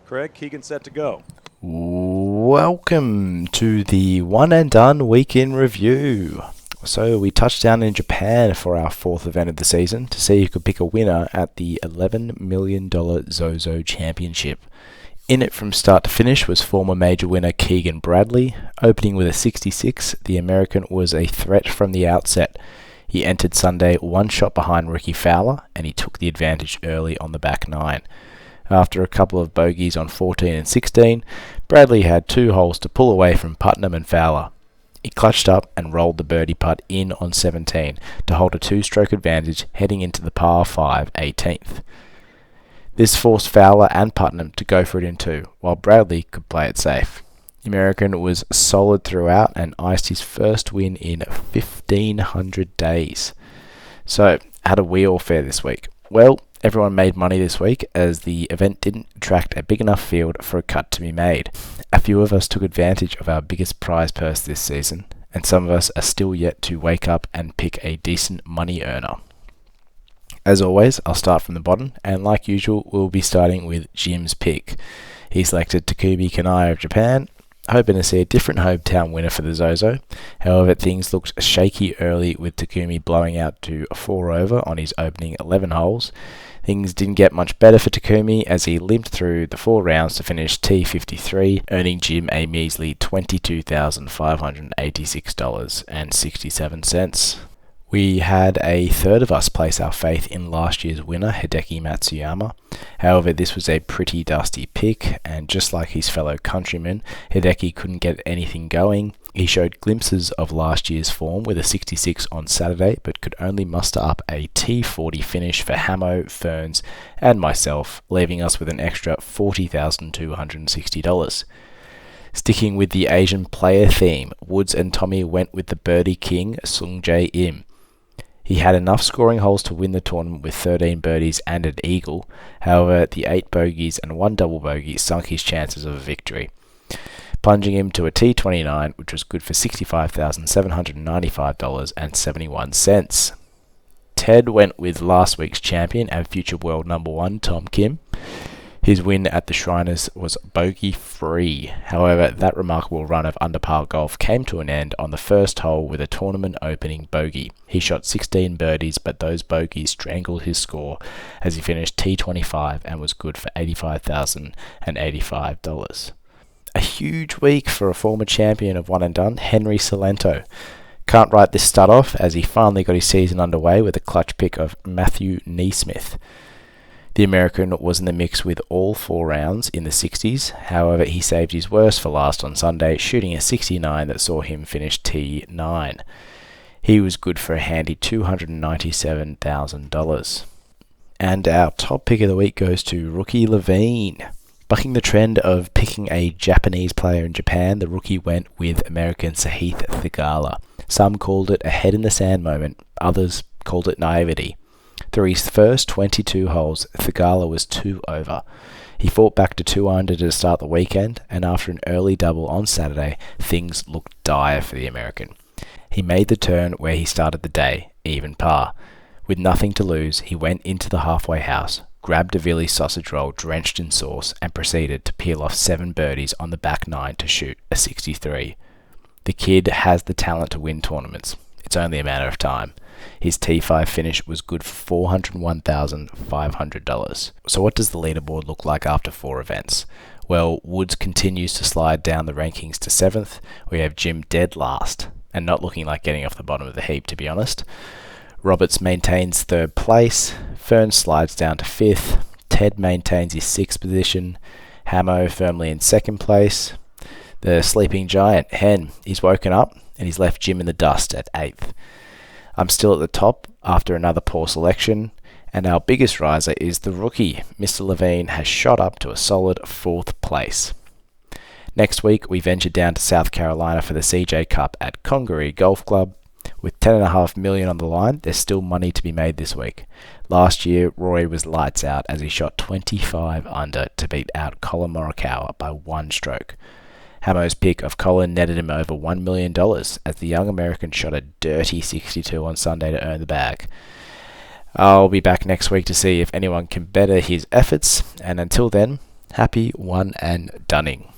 Craig, Keegan set to go. Welcome to the One and Done Week in Review. So we touched down in Japan for our fourth event of the season to see who could pick a winner at the $11 million Zozo Championship. In it from start to finish was former major winner Keegan Bradley. Opening with a 66, the American was a threat from the outset. He entered Sunday one shot behind Ricky Fowler and he took the advantage early on the back nine. After a couple of bogeys on 14 and 16, Bradley had two holes to pull away from Putnam and Fowler. He clutched up and rolled the birdie putt in on 17 to hold a two-stroke advantage heading into the par 5 18th. This forced Fowler and Putnam to go for it in two, while Bradley could play it safe. The American was solid throughout and iced his first win in 1,500 days. So, how did we all fare this week? Well, everyone made money this week as the event didn't attract a big enough field for a cut to be made. A few of us took advantage of our biggest prize purse this season, and some of us are still yet to wake up and pick a decent money earner. As always, I'll start from the bottom, and like usual, we'll be starting with Jim's pick. He selected Takumi Kanai of Japan, hoping to see a different hometown winner for the Zozo. However, things looked shaky early with Takumi blowing out to 4 over on his opening 11 holes. Things didn't get much better for Takumi as he limped through the 4 rounds to finish T53, earning Jim a measly $22,586.67. We had a third of us place our faith in last year's winner, Hideki Matsuyama. However, this was a pretty dusty pick, and just like his fellow countrymen, Hideki couldn't get anything going. He showed glimpses of last year's form with a 66 on Saturday, but could only muster up a T40 finish for Hamo, Ferns, and myself, leaving us with an extra $40,260. Sticking with the Asian player theme, Woods and Tommy went with the birdie king, Sung Jae Im. He had enough scoring holes to win the tournament with 13 birdies and an eagle. However, the 8 bogeys and 1 double bogey sunk his chances of a victory, plunging him to a T29, which was good for $65,795.71. Ted went with last week's champion and future world number 1, Tom Kim. His win at the Shriners was bogey-free. However, that remarkable run of under-par golf came to an end on the first hole with a tournament-opening bogey. He shot 16 birdies, but those bogeys strangled his score as he finished T25 and was good for $85,085. A huge week for a former champion of One and Done, Henry Salento. Can't write this stud off as he finally got his season underway with a clutch pick of Matthew Neesmith. The American was in the mix with all 4 rounds in the 60s, however he saved his worst for last on Sunday, shooting a 69 that saw him finish T9. He was good for a handy $297,000. And our top pick of the week goes to Rookie Levine. Bucking the trend of picking a Japanese player in Japan, the rookie went with American Sahith Theegala. Some called it a head-in-the-sand moment, others called it naivety. Through his first 22 holes, Theegala was 2 over. He fought back to 2 under to start the weekend, and after an early double on Saturday, things looked dire for the American. He made the turn where he started the day, even par. With nothing to lose, he went into the halfway house, grabbed a Villi sausage roll drenched in sauce, and proceeded to peel off 7 birdies on the back 9 to shoot a 63. The kid has the talent to win tournaments. It's only a matter of time. His T5 finish was good for $401,500. So what does the leaderboard look like after 4 events? Well, Woods continues to slide down the rankings to 7th. We have Jim dead last, and not looking like getting off the bottom of the heap, to be honest. Roberts maintains 3rd place. Fern slides down to 5th. Ted maintains his 6th position. Hamo firmly in 2nd place. The sleeping giant, Hen, he's woken up, and he's left Jim in the dust at 8th. I'm still at the top after another poor selection, and our biggest riser is the rookie. Mr. Levine has shot up to a solid 4th place. Next week, we venture down to South Carolina for the CJ Cup at Congaree Golf Club. With $10.5 million on the line, there's still money to be made this week. Last year, Rory was lights out as he shot 25 under to beat out Colin Morikawa by 1 stroke. Hamo's pick of Colin netted him over $1 million as the young American shot a dirty 62 on Sunday to earn the bag. I'll be back next week to see if anyone can better his efforts, and until then, Happy one and dunning.